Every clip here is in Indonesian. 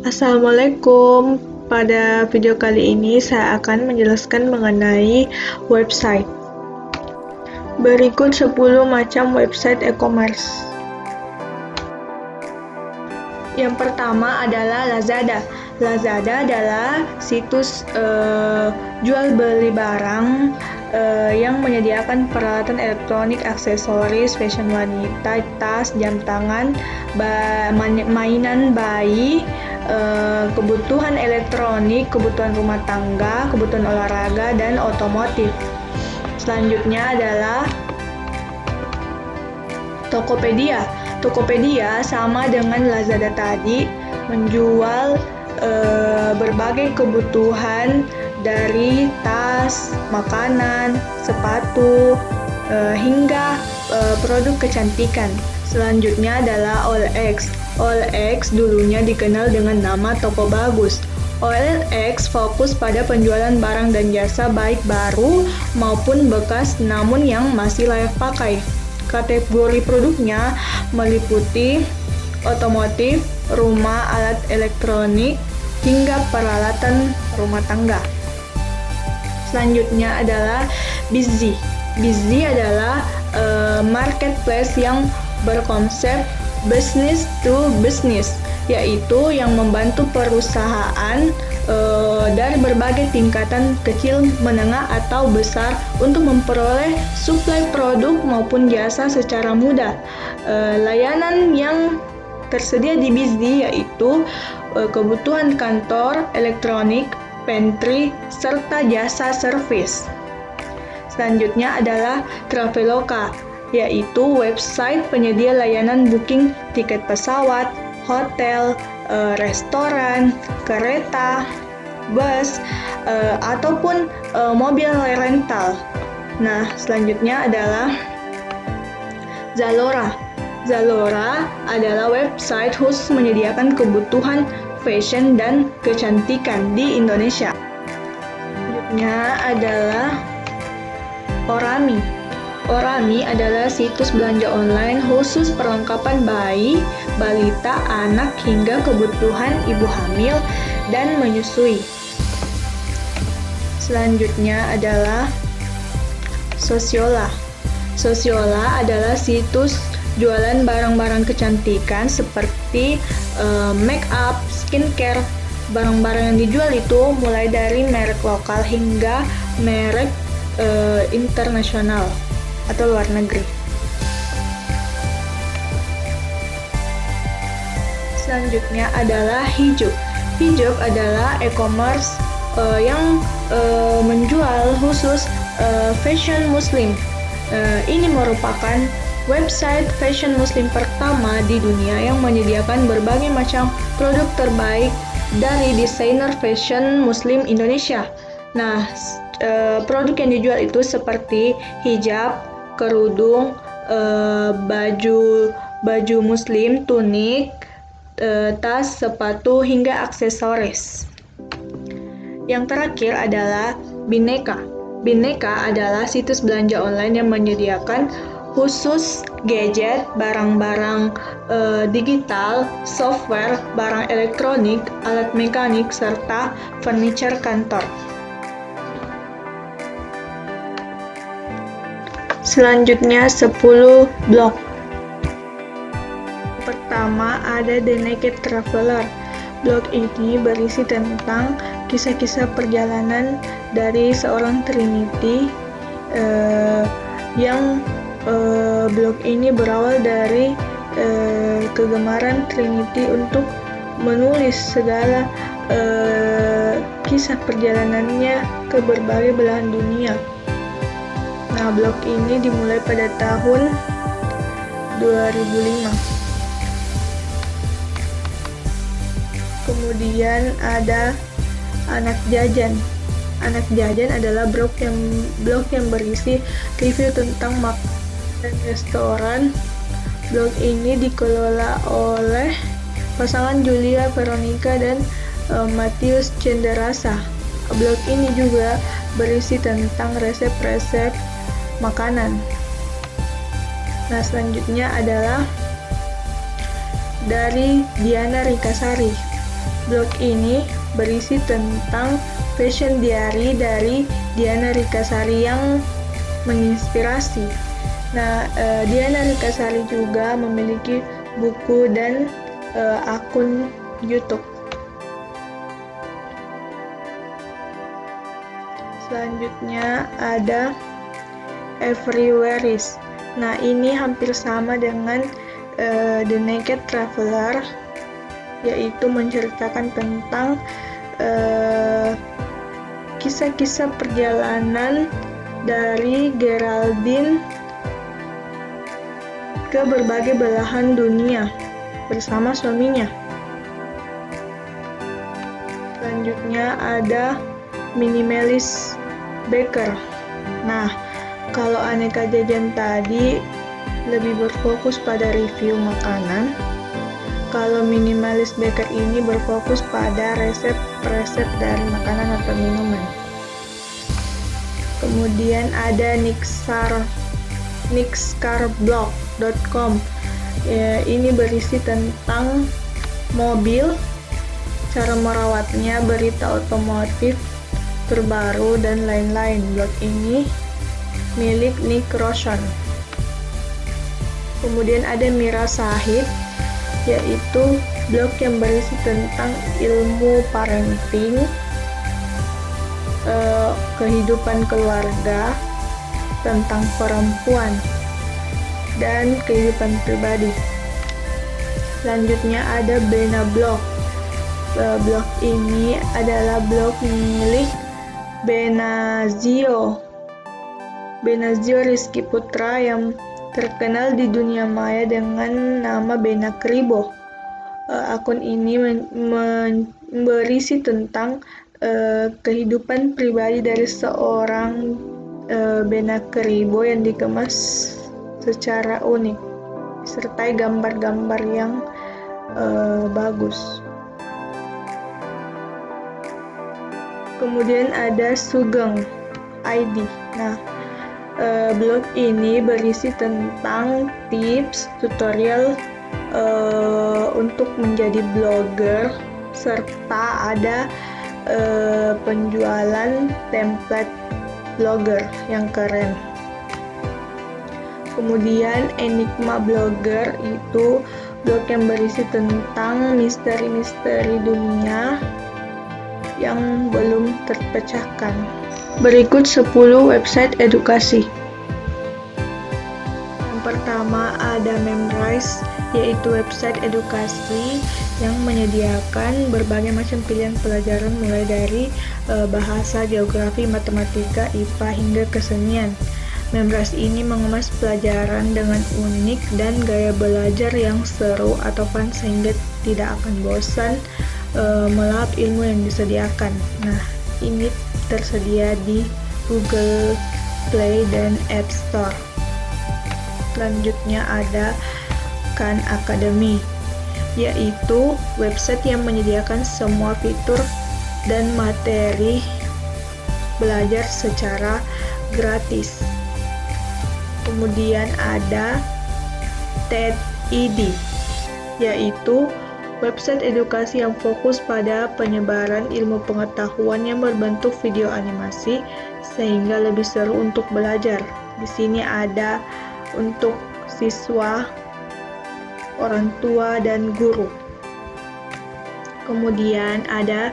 Assalamualaikum. Pada video kali ini saya akan menjelaskan mengenai website. Berikut 10 macam website e-commerce. Yang pertama adalah Lazada. Lazada adalah situs jual beli barang yang menyediakan peralatan elektronik, aksesoris, fashion wanita, tas, jam tangan, mainan bayi, kebutuhan elektronik, kebutuhan rumah tangga, kebutuhan olahraga, dan otomotif. Selanjutnya adalah Tokopedia. Tokopedia sama dengan Lazada tadi, menjual berbagai kebutuhan dari tas, makanan, sepatu, hingga produk kecantikan. Selanjutnya adalah OLX. OLX dulunya dikenal dengan nama Toko Bagus. OLX fokus pada penjualan barang dan jasa baik baru maupun bekas namun yang masih layak pakai. Kategori produknya meliputi otomotif, rumah, alat elektronik, hingga peralatan rumah tangga. Selanjutnya adalah Bizzy. Bizzy adalah marketplace yang berkonsep business to business, yaitu yang membantu perusahaan dari berbagai tingkatan kecil, menengah, atau besar untuk memperoleh suplai produk maupun jasa secara mudah. Layanan yang tersedia di Bizzy yaitu kebutuhan kantor, elektronik, pantry, serta jasa servis. Selanjutnya adalah Traveloka, yaitu website penyedia layanan booking tiket pesawat, hotel, restoran, kereta, bus, ataupun mobil rental. Nah, selanjutnya adalah Zalora. Zalora adalah website khusus menyediakan kebutuhan fashion dan kecantikan di Indonesia. Selanjutnya adalah Orami. Orami adalah situs belanja online khusus perlengkapan bayi, balita, anak, hingga kebutuhan ibu hamil dan menyusui. Selanjutnya adalah Sosiola. Sosiola adalah situs jualan barang-barang kecantikan seperti make up, skincare. Barang-barang yang dijual itu mulai dari merek lokal hingga merek internasional atau luar negeri. Selanjutnya adalah Hijab. Hijab adalah e-commerce yang menjual khusus fashion muslim. Ini merupakan website fashion muslim pertama di dunia yang menyediakan berbagai macam produk terbaik dari desainer fashion muslim Indonesia. Nah, produk yang dijual itu seperti hijab, kerudung, baju muslim, tunik, tas, sepatu, hingga aksesoris. Yang terakhir adalah Bineka. Bineka adalah situs belanja online yang menyediakan khusus gadget, barang-barang digital, software, barang elektronik, alat mekanik, serta furniture kantor. Selanjutnya 10 blog. Pertama ada The Naked Traveler. Blog ini berisi tentang kisah-kisah perjalanan dari seorang Trinity yang blog ini berawal dari kegemaran Trinity untuk menulis segala kisah perjalanannya ke berbagai belahan dunia. Nah, blog ini dimulai pada tahun 2005. Kemudian ada Anak Jajan. Anak Jajan adalah blog yang berisi review tentang makanan dan restoran. Blog ini dikelola oleh pasangan Julia Veronica dan Matius Cenderasa. Blog ini juga berisi tentang resep-resep makanan. Nah, selanjutnya adalah dari Diana Rikasari. Blog ini berisi tentang fashion diary dari Diana Rikasari yang menginspirasi. Nah, Diana Rikasari juga memiliki buku dan akun YouTube. Selanjutnya ada Everywhereist. Nah, ini hampir sama dengan The Naked Traveler, yaitu menceritakan tentang kisah-kisah perjalanan dari Geraldine ke berbagai belahan dunia bersama suaminya. Selanjutnya ada Minimalist Baker. Nah, kalau aneka jajan tadi lebih berfokus pada review makanan, kalau Minimalist Baker ini berfokus pada resep-resep dari makanan atau minuman. Kemudian ada nixcarblog.com. Ini berisi tentang mobil, cara merawatnya, berita otomotif terbaru, dan lain-lain. Blog ini milik Nick Roshan. Kemudian ada Mira Shahid, yaitu blog yang berisi tentang ilmu parenting, kehidupan keluarga, tentang perempuan, dan kehidupan pribadi. Selanjutnya ada Bena Blog. Blog ini adalah blog milik Benazio Rizky Putra yang terkenal di dunia maya dengan nama Bena Kribo. Akun ini berisi tentang kehidupan pribadi dari seorang Bena Kribo yang dikemas secara unik, disertai gambar-gambar yang bagus. Kemudian ada Sugeng ID. Nah, blog ini berisi tentang tips, tutorial untuk menjadi blogger, serta ada penjualan template blogger yang keren. Kemudian Enigma Blogger itu blog yang berisi tentang misteri-misteri dunia yang belum terpecahkan. Berikut 10 website edukasi. Yang pertama ada Memrise, yaitu website edukasi yang menyediakan berbagai macam pilihan pelajaran mulai dari bahasa, geografi, matematika, IPA, hingga kesenian. Memrise ini mengemas pelajaran dengan unik dan gaya belajar yang seru atau fun sehingga tidak akan bosan melahap ilmu yang disediakan. Nah, ini tersedia di Google Play dan App Store. Selanjutnya ada Khan Academy, yaitu website yang menyediakan semua fitur dan materi belajar secara gratis. Kemudian ada TED-ed, yaitu website edukasi yang fokus pada penyebaran ilmu pengetahuan yang berbentuk video animasi sehingga lebih seru untuk belajar. Di sini ada untuk siswa, orang tua, dan guru. Kemudian ada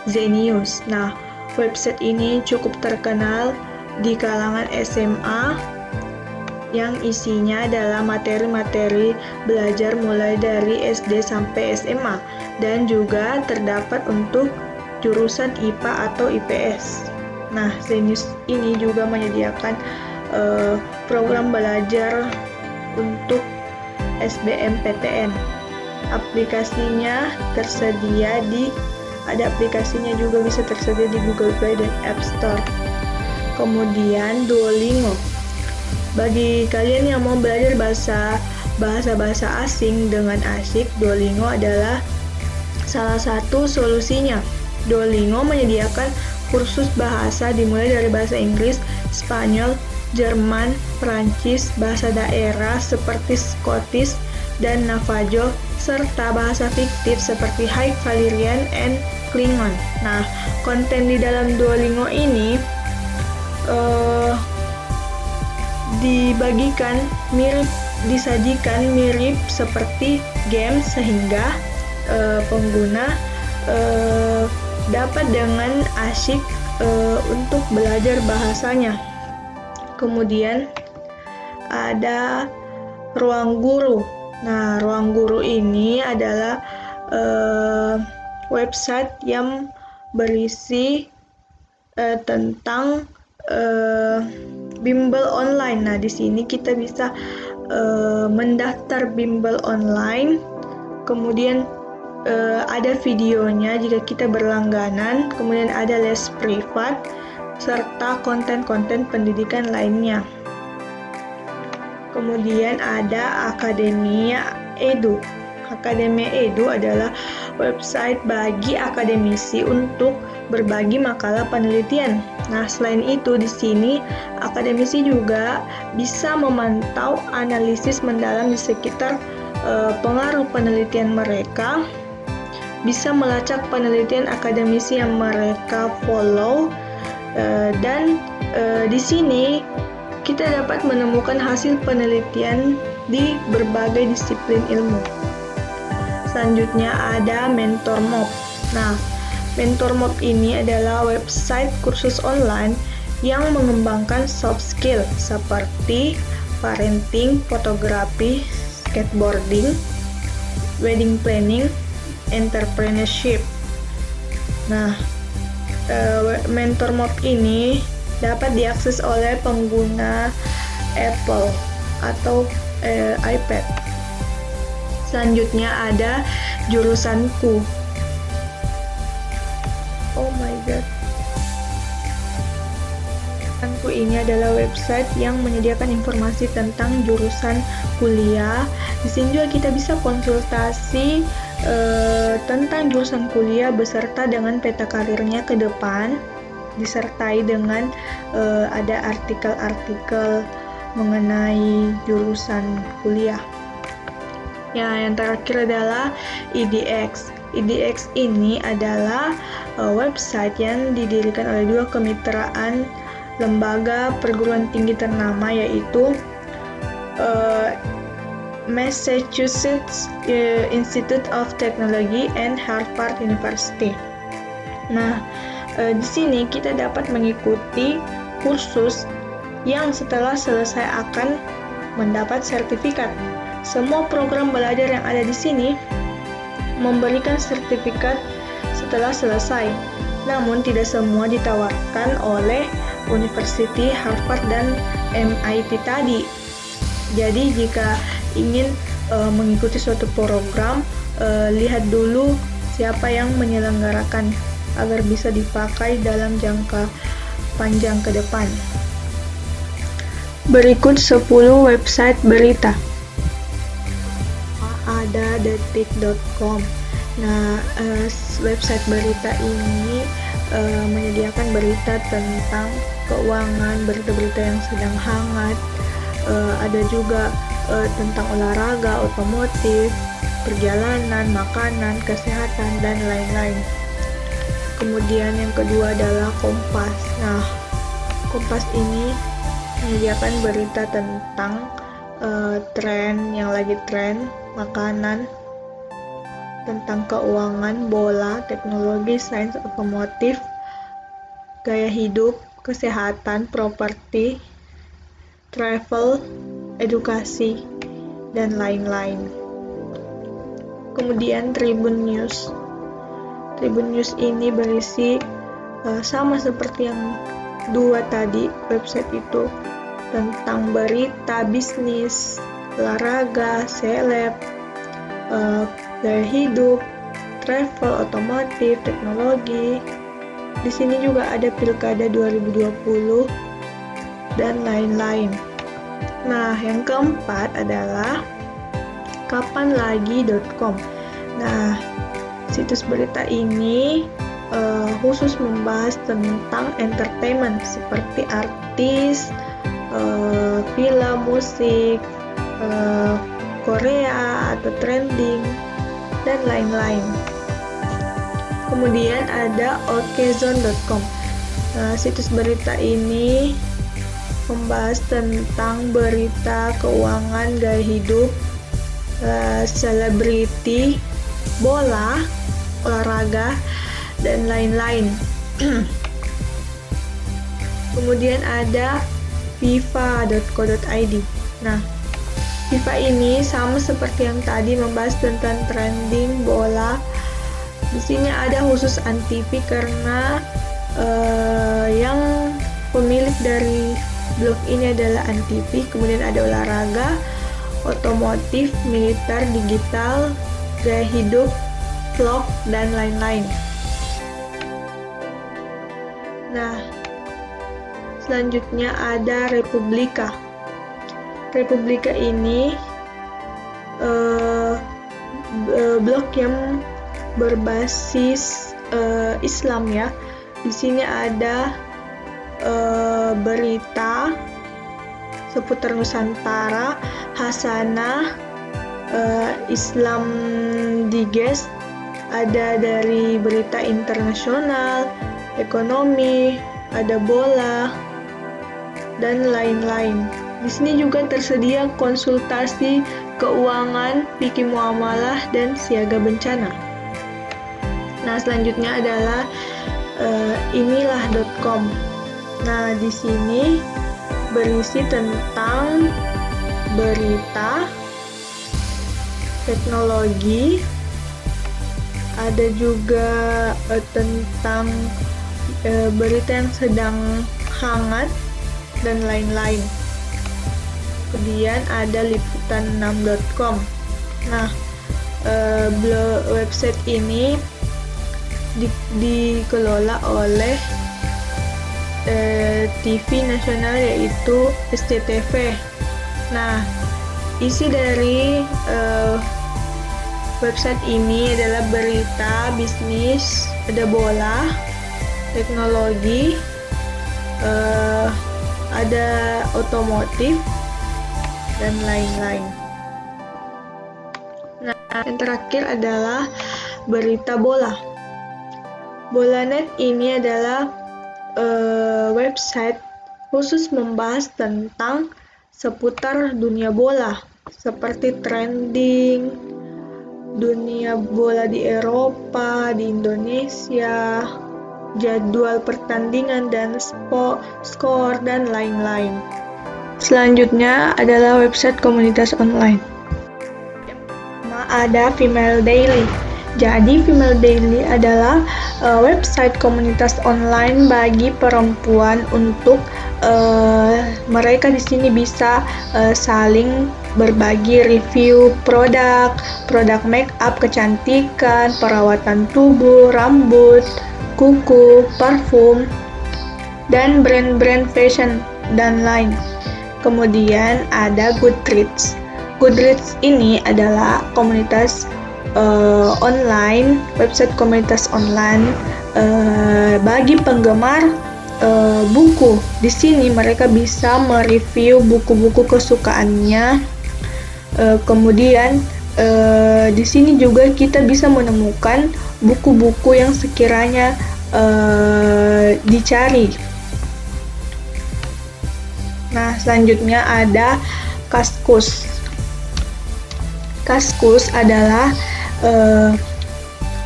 Zenius. Nah, website ini cukup terkenal di kalangan SMA yang isinya adalah materi-materi belajar mulai dari SD sampai SMA dan juga terdapat untuk jurusan IPA atau IPS. Nah, Zenius ini juga menyediakan program belajar untuk SBMPTN. Aplikasinya tersedia ada aplikasinya juga bisa tersedia di Google Play dan App Store. Kemudian Duolingo. Bagi kalian yang mau belajar bahasa asing dengan asik, Duolingo adalah salah satu solusinya. Duolingo menyediakan kursus bahasa dimulai dari bahasa Inggris, Spanyol, Jerman, Prancis, bahasa daerah seperti Scottish dan Navajo, serta bahasa fiktif seperti High Valyrian and Klingon. Nah, konten di dalam Duolingo ini disajikan mirip seperti game, sehingga pengguna dapat dengan asyik untuk belajar bahasanya. Kemudian ada Ruang Guru. Nah, Ruang Guru ini adalah website yang berisi tentang bimbel online. Nah, di sini kita bisa mendaftar bimbel online. Kemudian ada videonya jika kita berlangganan. Kemudian ada les privat serta konten-konten pendidikan lainnya. Kemudian ada Akademia Edu. Akademia Edu adalah website bagi akademisi untuk berbagi makalah penelitian. Nah, selain itu di sini akademisi juga bisa memantau analisis mendalam di sekitar pengaruh penelitian mereka, bisa melacak penelitian akademisi yang mereka follow, dan di sini kita dapat menemukan hasil penelitian di berbagai disiplin ilmu. Selanjutnya ada MentorMob. Nah, MentorMob ini adalah website kursus online yang mengembangkan soft skill seperti parenting, fotografi, skateboarding, wedding planning, entrepreneurship. Nah, MentorMob ini dapat diakses oleh pengguna Apple atau iPad. Selanjutnya ada Jurusanku. Oh my god. Jurusanku ini adalah website yang menyediakan informasi tentang jurusan kuliah. Di sini juga kita bisa konsultasi tentang jurusan kuliah beserta dengan peta karirnya ke depan, disertai dengan ada artikel-artikel mengenai jurusan kuliah. Ya, yang terakhir adalah EDX. EDX ini adalah website yang didirikan oleh dua kemitraan lembaga perguruan tinggi ternama, yaitu Massachusetts Institute of Technology and Harvard University. Nah, di sini kita dapat mengikuti kursus yang setelah selesai akan mendapat sertifikat. Semua program belajar yang ada di sini memberikan sertifikat setelah selesai. Namun tidak semua ditawarkan oleh University Harvard dan MIT tadi. Jadi jika ingin mengikuti suatu program, lihat dulu siapa yang menyelenggarakan agar bisa dipakai dalam jangka panjang ke depan. Berikut 10 website berita. Ada detik.com. Nah, website berita ini menyediakan berita tentang keuangan, berita-berita yang sedang hangat. Ada juga tentang olahraga, otomotif, perjalanan, makanan, kesehatan, dan lain-lain. Kemudian yang kedua adalah Kompas. Nah, Kompas ini menyediakan berita tentang tren yang lagi tren, makanan, tentang keuangan, bola, teknologi, sains, otomotif, gaya hidup, kesehatan, properti, travel, edukasi, dan lain-lain. Kemudian Tribun News. Tribun News ini berisi sama seperti yang dua tadi website itu, tentang berita bisnis, olahraga, seleb, gaya hidup, travel, otomotif, teknologi. Di sini juga ada Pilkada 2020 dan lain-lain. Nah, yang keempat adalah kapanlagi.com. Nah, situs berita ini khusus membahas tentang entertainment seperti artis, film, musik, Korea atau trending, dan lain-lain. Kemudian ada okezone.com. Situs berita ini membahas tentang berita keuangan, gaya hidup, selebriti, bola, olahraga, dan lain-lain. Kemudian ada fifa.co.id. Nah, FIFA ini sama seperti yang tadi membahas tentang trending bola. Di sini ada khusus Antv karena yang pemilik dari blog ini adalah Antv. Kemudian ada olahraga, otomotif, militer, digital, gaya hidup, vlog, dan lain-lain. Nah, selanjutnya ada Republika. Republika ini blog yang berbasis Islam ya. Di sini ada berita seputar Nusantara, Hasanah, Islam Digest, ada dari berita internasional, ekonomi, ada bola, dan lain-lain. Di sini juga tersedia konsultasi keuangan, fikih muamalah, dan siaga bencana. Nah, selanjutnya adalah inilah.com. Nah, di sini berisi tentang berita, teknologi, ada juga tentang berita yang sedang hangat, dan lain-lain. Kemudian ada liputan6.com. Nah, website ini dikelola oleh TV nasional yaitu SCTV. Nah, isi dari website ini adalah berita, bisnis, ada bola, teknologi, ada otomotif, dan lain-lain. Nah, yang terakhir adalah berita bola. Bolanet ini adalah website khusus membahas tentang seputar dunia bola, seperti trending, dunia bola di Eropa, di Indonesia, jadwal pertandingan dan skor, dan lain-lain. Selanjutnya adalah website komunitas online. Ada Female Daily. Jadi Female Daily adalah website komunitas online bagi perempuan untuk mereka di sini bisa saling berbagi review produk make up, kecantikan, perawatan tubuh, rambut, kuku, parfum, dan brand-brand fashion dan lain. Kemudian ada Goodreads. Goodreads ini adalah komunitas online, website komunitas online bagi penggemar buku. Di sini mereka bisa mereview buku-buku kesukaannya. Kemudian di sini juga kita bisa menemukan buku-buku yang sekiranya dicari. Nah, selanjutnya ada Kaskus. Kaskus adalah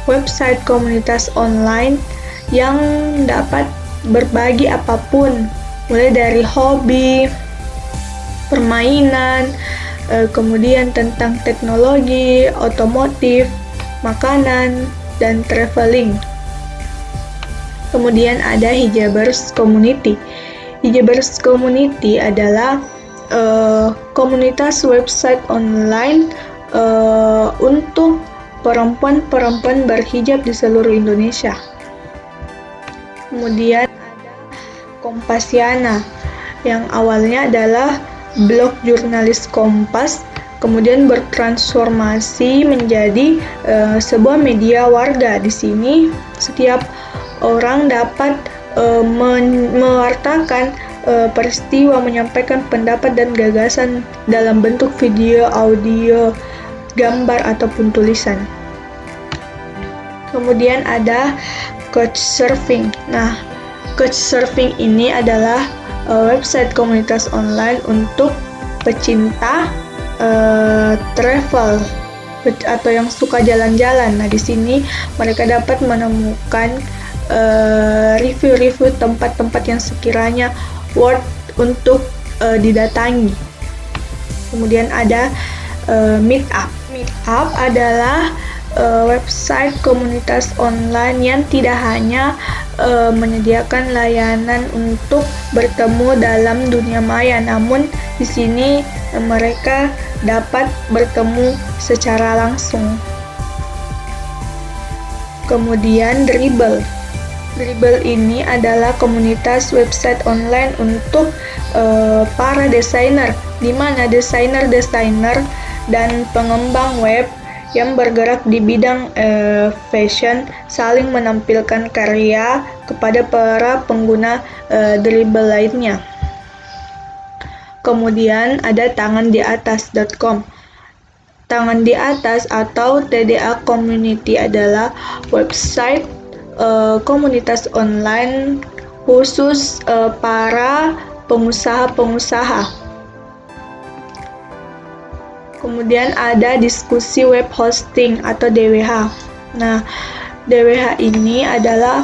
website komunitas online yang dapat berbagi apapun, mulai dari hobi, permainan, kemudian tentang teknologi, otomotif, makanan, dan traveling. Kemudian ada Hijabers Community. Hijabers Community adalah komunitas website online untuk perempuan-perempuan berhijab di seluruh Indonesia. Kemudian ada Kompasiana yang awalnya adalah blog jurnalis Kompas, kemudian bertransformasi menjadi sebuah media warga. Di sini setiap orang dapat mewartakan peristiwa, menyampaikan pendapat dan gagasan dalam bentuk video, audio, gambar, ataupun tulisan. Kemudian ada Couchsurfing. Nah, Couchsurfing ini adalah website komunitas online untuk pecinta travel atau yang suka jalan-jalan. Nah, di sini mereka dapat menemukan review-review tempat-tempat yang sekiranya worth untuk didatangi. Kemudian ada Meetup. Meetup adalah website komunitas online yang tidak hanya menyediakan layanan untuk bertemu dalam dunia maya, namun di sini mereka dapat bertemu secara langsung. Kemudian Dribbble. Dribbble ini adalah komunitas website online untuk para desainer, di mana desainer dan pengembang web yang bergerak di bidang fashion saling menampilkan karya kepada para pengguna Dribbble lainnya. Kemudian ada tangandiatas.com. Tangan di Atas atau TDA Community adalah website komunitas online khusus para pengusaha-pengusaha. Kemudian ada Diskusi Web Hosting atau DWH. Nah, DWH ini adalah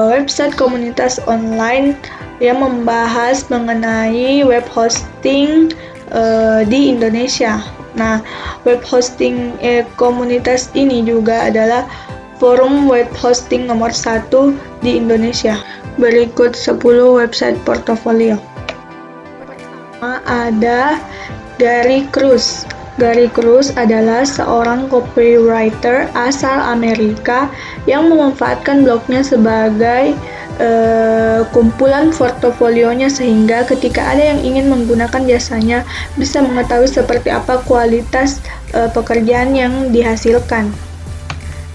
website komunitas online yang membahas mengenai web hosting di Indonesia. Nah, web hosting komunitas ini juga adalah forum web hosting nomor 1 di Indonesia. Berikut 10 website portofolio. Pertama ada Gary Cruz. Gary Cruz adalah seorang copywriter asal Amerika yang memanfaatkan blognya sebagai kumpulan portofolionya, sehingga ketika ada yang ingin menggunakan jasanya bisa mengetahui seperti apa kualitas pekerjaan yang dihasilkan.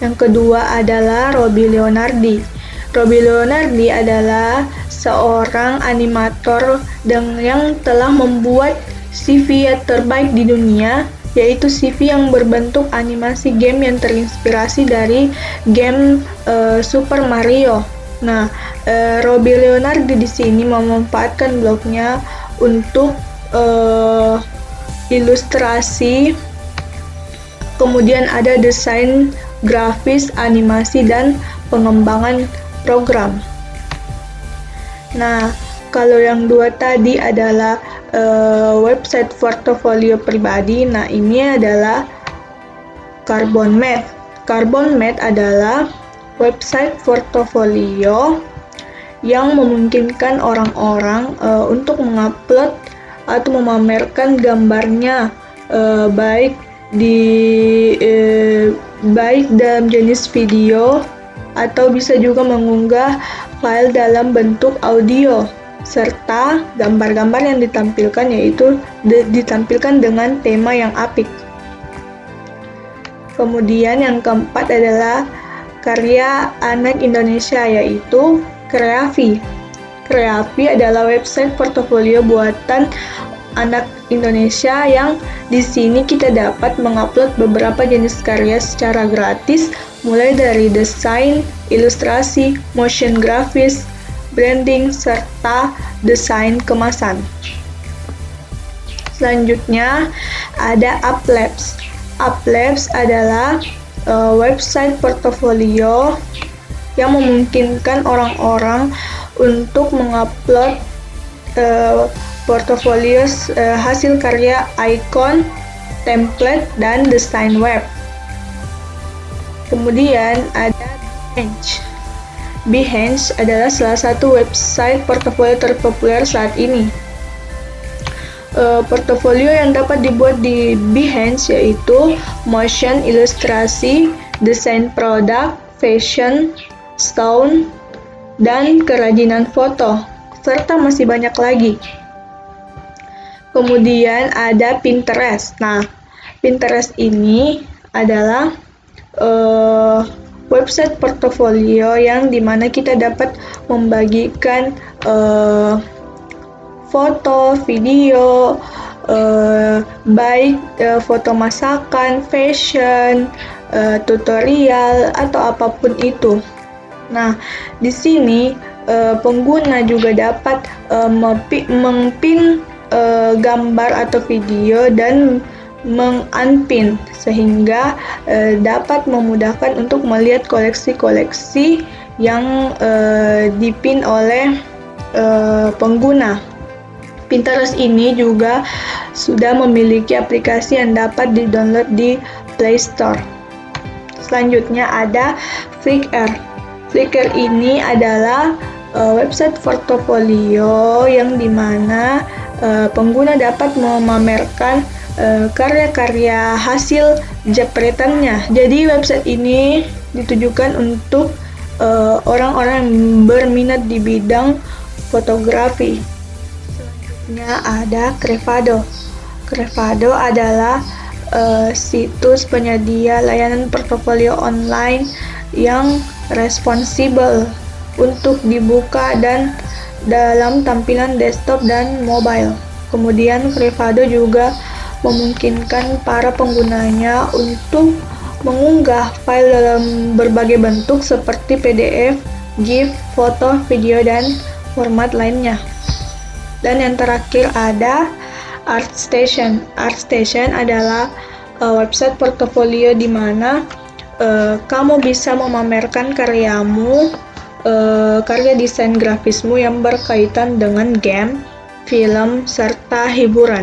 Yang kedua adalah Robby Leonardi. Robby Leonardi adalah seorang animator yang telah membuat CV terbaik di dunia, yaitu CV yang berbentuk animasi game yang terinspirasi dari game Super Mario. Nah, Robby Leonardi di sini memanfaatkan blognya untuk ilustrasi, kemudian ada desain grafis, animasi, dan pengembangan program. Nah, kalau yang dua tadi adalah website portofolio pribadi. Nah, ini adalah CarbonMath. CarbonMath adalah website portofolio yang memungkinkan orang-orang untuk mengupload atau memamerkan gambarnya baik dalam jenis video atau bisa juga mengunggah file dalam bentuk audio, serta gambar-gambar yang ditampilkan ditampilkan dengan tema yang apik. Kemudian yang keempat adalah karya anak Indonesia, yaitu Kreavi. Kreavi adalah website portofolio buatan anak Indonesia yang di sini kita dapat mengupload beberapa jenis karya secara gratis, mulai dari desain, ilustrasi, motion grafis, branding, serta desain kemasan. Selanjutnya ada Uplabs. Uplabs adalah website portofolio yang memungkinkan orang-orang untuk mengupload portofolio hasil karya ikon, template, dan desain web. Kemudian ada Behance. Behance adalah salah satu website portofolio terpopuler saat ini. Portofolio yang dapat dibuat di Behance yaitu motion, ilustrasi, desain produk, fashion, sound, dan kerajinan foto, serta masih banyak lagi. Kemudian ada Pinterest. Nah, Pinterest ini adalah website portofolio yang dimana kita dapat membagikan foto, video, baik foto masakan, fashion, tutorial, atau apapun itu. Nah, di sini pengguna juga dapat mengpin gambar atau video dan mengunpin, sehingga dapat memudahkan untuk melihat koleksi-koleksi yang dipin oleh pengguna. Pinterest ini juga sudah memiliki aplikasi yang dapat di-download di Play Store. Selanjutnya ada Flickr. Flickr ini adalah website portofolio yang dimana pengguna dapat memamerkan karya-karya hasil jepretannya. Jadi website ini ditujukan untuk orang-orang yang berminat di bidang fotografi. Selanjutnya ada Crevado. Crevado adalah situs penyedia layanan portofolio online yang responsibel untuk dibuka dan dalam tampilan desktop dan mobile. Kemudian Crevado juga memungkinkan para penggunanya untuk mengunggah file dalam berbagai bentuk seperti PDF, GIF, foto, video, dan format lainnya. Dan yang terakhir ada ArtStation. ArtStation adalah website portofolio di mana kamu bisa memamerkan karyamu, karya desain grafismu yang berkaitan dengan game, film, serta hiburan.